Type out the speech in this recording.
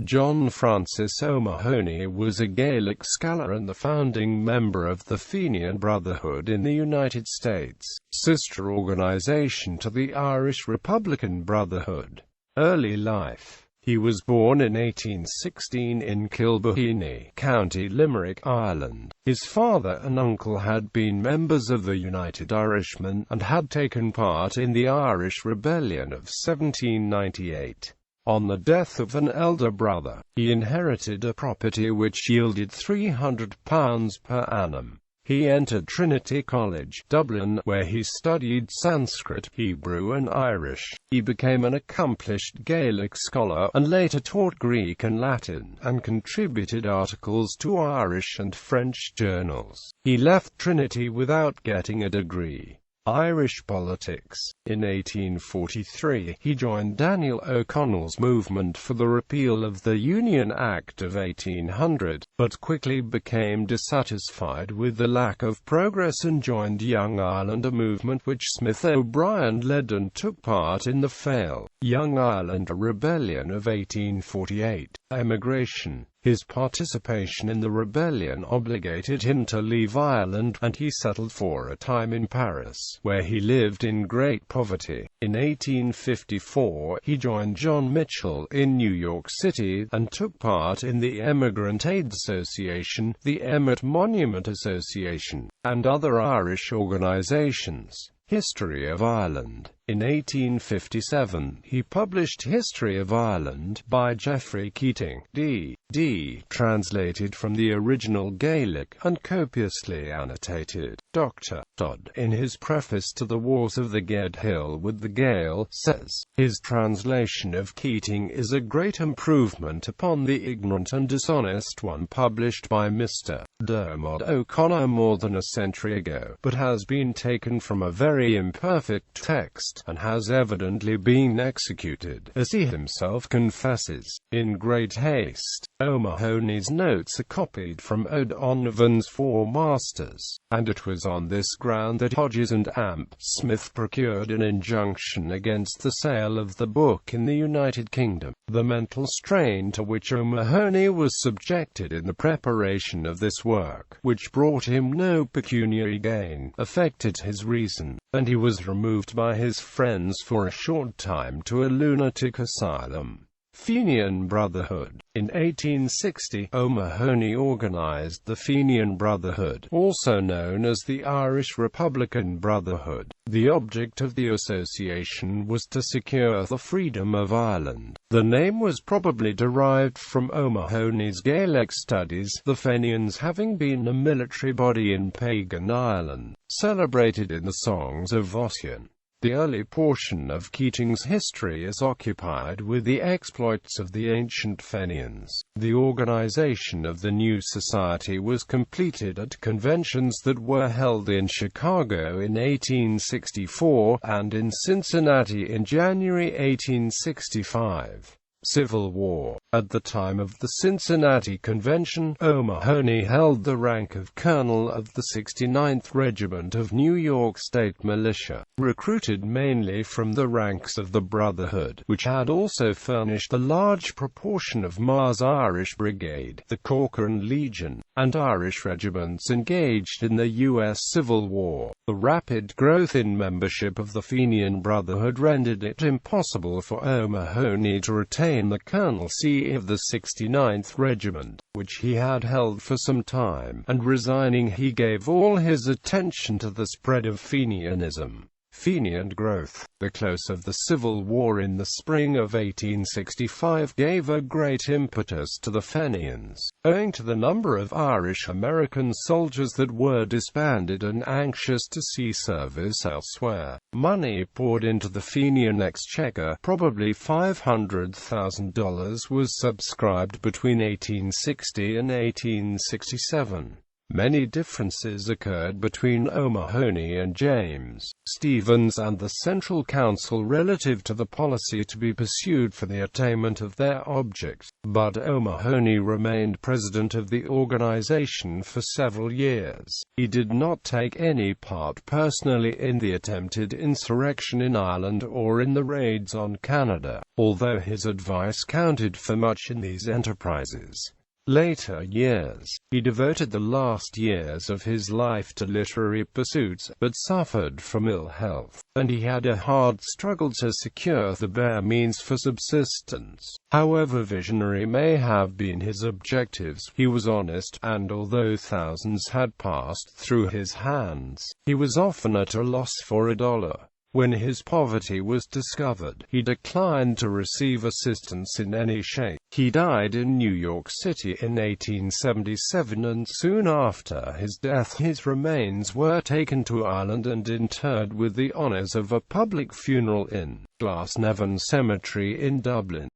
John Francis O'Mahony was a Gaelic scholar and the founding member of the Fenian Brotherhood in the United States, sister organization to the Irish Republican Brotherhood. Early life. He was born in 1816 in Kilbeheeney, County Limerick, Ireland. His father and uncle had been members of the United Irishmen, and had taken part in the Irish Rebellion of 1798. On the death of an elder brother, he inherited a property which yielded £300 per annum. He entered Trinity College, Dublin, where he studied Sanskrit, Hebrew and Irish. He became an accomplished Gaelic scholar, and later taught Greek and Latin, and contributed articles to Irish and French journals. He left Trinity without getting a degree. Irish politics. In 1843, he joined Daniel O'Connell's movement for the repeal of the Union Act of 1800, but quickly became dissatisfied with the lack of progress and joined Young Ireland, a movement which Smith O'Brien led and took part in the failed Young Ireland Rebellion of 1848. Emigration. His participation in the rebellion obligated him to leave Ireland, and he settled for a time in Paris, where he lived in great poverty. In 1854, he joined John Mitchell in New York City, and took part in the Emigrant Aid Association, the Emmett Monument Association, and other Irish organizations. History of Ireland. In 1857, he published History of Ireland by Geoffrey Keating, D.D., translated from the original Gaelic, and copiously annotated. Dr. Dodd, in his preface to The Wars of the Gedhill with the Gael, says, his translation of Keating is a great improvement upon the ignorant and dishonest one published by Mr. Dermot O'Connor more than a century ago, but has been taken from a very imperfect text, and has evidently been executed, as he himself confesses, in great haste. O'Mahony's notes are copied from O'Donovan's Four Masters, and it was on this ground that Hodges and Amp Smith procured an injunction against the sale of the book in the United Kingdom. The mental strain to which O'Mahony was subjected in the preparation of this work, which brought him no pecuniary gain, affected his reason, and he was removed by his friends for a short time to a lunatic asylum. Fenian Brotherhood. In 1860, O'Mahony organized the Fenian Brotherhood, also known as the Irish Republican Brotherhood. The object of the association was to secure the freedom of Ireland. The name was probably derived from O'Mahony's Gaelic studies, the Fenians having been a military body in pagan Ireland, celebrated in the songs of Ossian. The early portion of Keating's history is occupied with the exploits of the ancient Fenians. The organization of the new society was completed at conventions that were held in Chicago in 1864, and in Cincinnati in January 1865. Civil War. At the time of the Cincinnati Convention, O'Mahony held the rank of colonel of the 69th Regiment of New York State Militia, recruited mainly from the ranks of the Brotherhood, which had also furnished a large proportion of Mar's Irish Brigade, the Corcoran Legion, and Irish regiments engaged in the U.S. Civil War. The rapid growth in membership of the Fenian Brotherhood rendered it impossible for O'Mahony to retain the colonelcy of the 69th Regiment, which he had held for some time, and resigning he gave all his attention to the spread of Fenianism. Fenian growth. The close of the Civil War in the spring of 1865 gave a great impetus to the Fenians, owing to the number of Irish-American soldiers that were disbanded and anxious to see service elsewhere. Money poured into the Fenian exchequer, probably $500,000 was subscribed between 1860 and 1867. Many differences occurred between O'Mahony and James Stephens and the Central Council relative to the policy to be pursued for the attainment of their object, but O'Mahony remained president of the organization for several years. He did not take any part personally in the attempted insurrection in Ireland or in the raids on Canada, although his advice counted for much in these enterprises. Later years, he devoted the last years of his life to literary pursuits, but suffered from ill health, and he had a hard struggle to secure the bare means for subsistence. However visionary may have been his objectives, he was honest, and although thousands had passed through his hands, he was often at a loss for a dollar. When his poverty was discovered, he declined to receive assistance in any shape. He died in New York City in 1877, and soon after his death his remains were taken to Ireland and interred with the honours of a public funeral in Glasnevin Cemetery in Dublin.